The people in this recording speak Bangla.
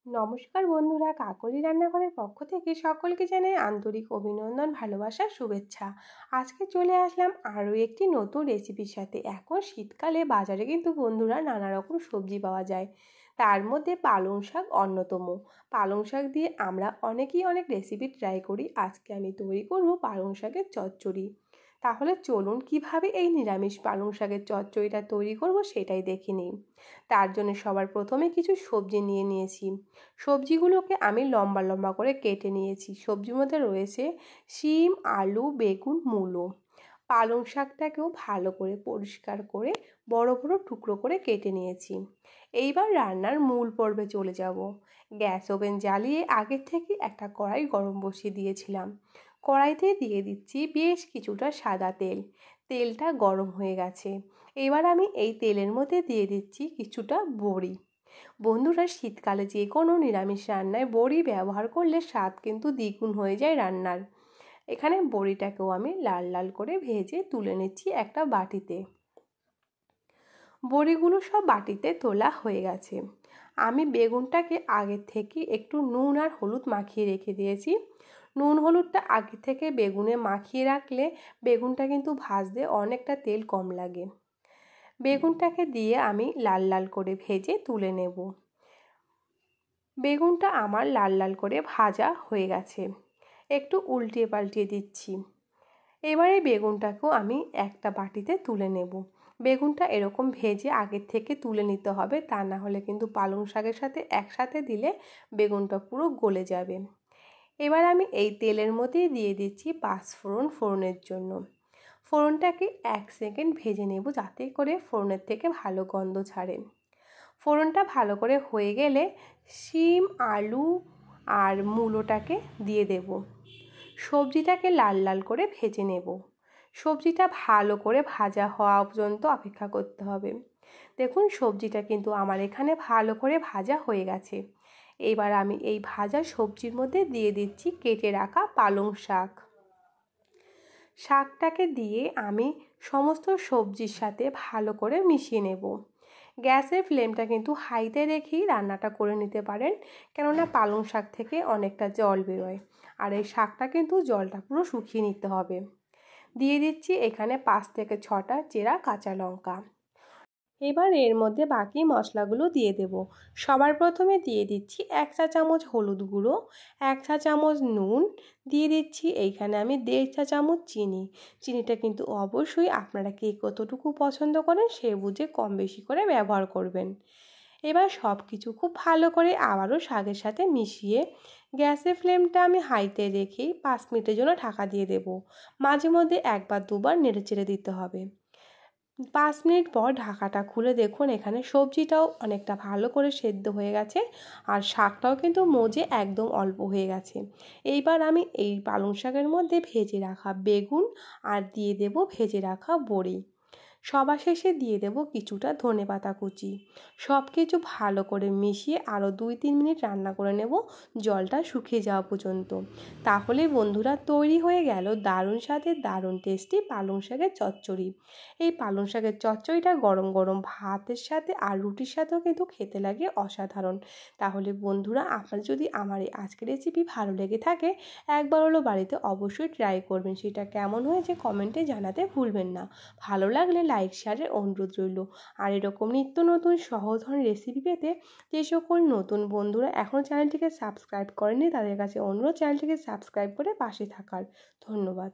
নমস্কার বন্ধুরা, কাকলি রান্নাঘরের পক্ষ থেকে সকলকে জানাই আন্তরিক অভিনন্দন, ভালোবাসা, শুভেচ্ছা। আজকে চলে আসলাম আরও একটি নতুন রেসিপির সাথে। এখন শীতকালে বাজারে কিন্তু বন্ধুরা নানা রকম সবজি পাওয়া যায়, তার মধ্যে পালং শাক অন্যতম। পালং শাক দিয়ে আমরা অনেকেই অনেক রেসিপি ট্রাই করি। আজকে আমি তৈরি করব পালং শাকের চচ্চড়ি। তাহলে চলুন কিভাবে এই নিরামিষ পালং শাকের চচ্চড়িটা তৈরি করব সেটাই দেখে নিই। তার জন্য সবার প্রথমে কিছু সবজি নিয়ে নিয়েছি। সবজিগুলোকে আমি লম্বা লম্বা করে কেটে নিয়েছি। সবজির মধ্যে রয়েছে শিম, আলু, বেগুন, মূলো। পালং শাকটাকেও ভালো করে পরিষ্কার করে বড় বড় টুকরো করে কেটে নিয়েছি। এইবার রান্নার মূল পর্বে চলে যাব। গ্যাস ওভেন জ্বালিয়ে আগের থেকে একটা কড়াই গরম বসিয়ে দিয়েছিলাম। কড়াইতে দিয়ে দিচ্ছি বেশ কিছুটা সাদা তেল। তেলটা গরম হয়ে গেছে। এবার আমি এই তেলের মধ্যে দিয়ে দিচ্ছি কিছুটা বড়ি। বন্ধুরা, শীতকালে যে কোনো নিরামিষ রান্নায় বড়ি ব্যবহার করলে স্বাদ কিন্তু দ্বিগুণ হয়ে যায় রান্নার। এখানে বড়িটাকেও আমি লাল লাল করে ভেজে তুলে নিচ্ছি একটা বাটিতে। বড়িগুলো সব বাটিতে তোলা হয়ে গেছে। আমি বেগুনটাকে আগে থেকে একটু নুন আর হলুদ মাখিয়ে রেখে দিয়েছি। নুন হলুদটা আগে থেকে বেগুনে মাখিয়ে রাখলে বেগুনটা কিন্তু ভাজতে অনেকটা তেল কম লাগে। বেগুনটাকে দিয়ে আমি লাল লাল করে ভেজে তুলে নেব। বেগুনটা আমার লাল লাল করে ভাজা হয়ে গেছে। একটু উল্টিয়ে পাল্টিয়ে দিচ্ছি। এবারে বেগুনটাকেও আমি একটা বাটিতে তুলে নেব। বেগুনটা এরকম ভেজে আগের থেকে তুলে নিতে হবে, তা না হলে কিন্তু পালং শাকের সাথে একসাথে দিলে বেগুনটা পুরো গলে যাবে। এবার আমি এই তেলের মধ্যেই দিয়ে দিচ্ছি পাঁচফোড়ন ফোড়নের জন্য। ফোড়নটাকে 1 সেকেন্ড ভেজে নেব যাতে করে ফোড়নের থেকে ভালো গন্ধ ছাড়ে। ফোড়নটা ভালো করে হয়ে গেলে শিম, আলু আর মূলোটাকে দিয়ে দেব। সবজিটাকে লাল লাল করে ভেজে নেব। সবজিটা ভালো করে ভাজা হওয়া পর্যন্ত অপেক্ষা করতে হবে। দেখুন, সবজিটা কিন্তু আমার এখানে ভালো করে ভাজা হয়ে গেছে। এবার আমি এই ভাজা সবজির মধ্যে দিয়ে দিচ্ছি কেটে রাখা পালং শাক। শাকটাকে দিয়ে আমি সমস্ত সবজির সাথে ভালো করে মিশিয়ে নেব। গ্যাসের ফ্লেমটা কিন্তু হাইতে রেখেই রান্নাটা করে নিতে পারেন, কেননা পালং শাক থেকে অনেকটা জল বেরোয়, আর এই শাকটা কিন্তু জলটা পুরো শুকিয়ে নিতে হবে। দিয়ে দিচ্ছি এখানে 5 থেকে 6টা চেরা কাঁচা লঙ্কা। এবার এর মধ্যে বাকি মশলাগুলো দিয়ে দেব। সবার প্রথমে দিয়ে দিচ্ছি 1 চা চামচ হলুদ গুঁড়ো, 1 চা চামচ নুন, দিয়ে দিচ্ছি এইখানে আমি 1.5 চা চামচ চিনি। চিনিটা কিন্তু অবশ্যই আপনারা কে কতটুকু পছন্দ করেন সে বুঝে কম বেশি করে ব্যবহার করবেন। এবার সব কিছু খুব ভালো করে আবারও শাকের সাথে মিশিয়ে গ্যাসের ফ্লেমটা আমি হাইতে রেখেই 5 মিনিটের জন্য ঢাকা দিয়ে দেব। মাঝে মধ্যে একবার দুবার নেড়েচেড়ে দিতে হবে। 5 মিনিট পর ঢাকাটা খুলে দেখুন এখানে সবজিটাও অনেকটা ভালো করে সেদ্ধ হয়ে গেছে, আর শাকটাও কিন্তু মজে একদম অল্প হয়ে গেছে। এইবার আমি এই পালং শাকের মধ্যে ভেজে রাখা বেগুন আর দিয়ে দেব ভেজে রাখা বড়ি। সবার শেষে দিয়ে দেব কিছুটা ধনেপাতা কুচি। সব কিছু ভালো করে মিশিয়ে আরও 2-3 মিনিট রান্না করে নেব, জলটা শুকিয়ে যাওয়া পর্যন্ত। তাহলে বন্ধুরা তৈরি হয়ে গেল দারুণ স্বাদের দারুণ টেস্টি পালং শাকের চচ্চড়ি। এই পালং শাকের চচ্চড়িটা গরম গরম ভাতের সাথে আর রুটির সাথেও কিন্তু খেতে লাগে অসাধারণ। তাহলে বন্ধুরা, আপনার যদি আমার এই আজকের রেসিপি ভালো লেগে থাকে একবার হলো বাড়িতে অবশ্যই ট্রাই করবেন। সেটা কেমন হয়েছে কমেন্টে জানাতে ভুলবেন না। ভালো লাগলে লাইক শেয়ারের অনুরোধ রইল। আর এরকম নিত্য নতুন সহজ ধরনের রেসিপি পেতে যে সকল নতুন বন্ধুরা এখনও চ্যানেলটিকে সাবস্ক্রাইব করেনি তাদের কাছে অনুরোধ চ্যানেলটিকে সাবস্ক্রাইব করে পাশে থাকার। ধন্যবাদ।